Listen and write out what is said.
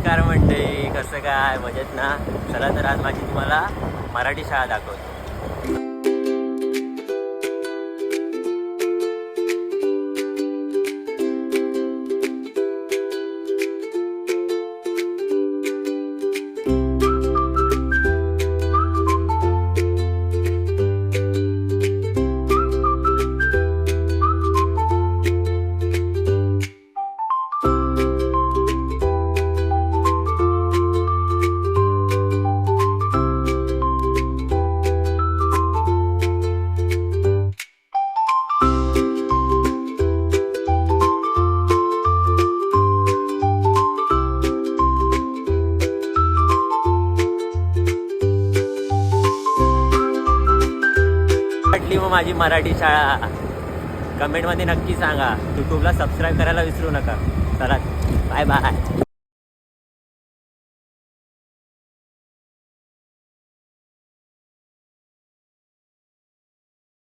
नमस्कार मंडळी, कसं काय मजेत ना? चला तर आज माझी तुम्हाला मराठी शाळा दाखवतो. वाटली मग माझी मराठी शाळा कमेंटमध्ये नक्की सांगा. यूट्यूबला सबस्क्राईब करायला विसरू नका. चला, बाय बाय.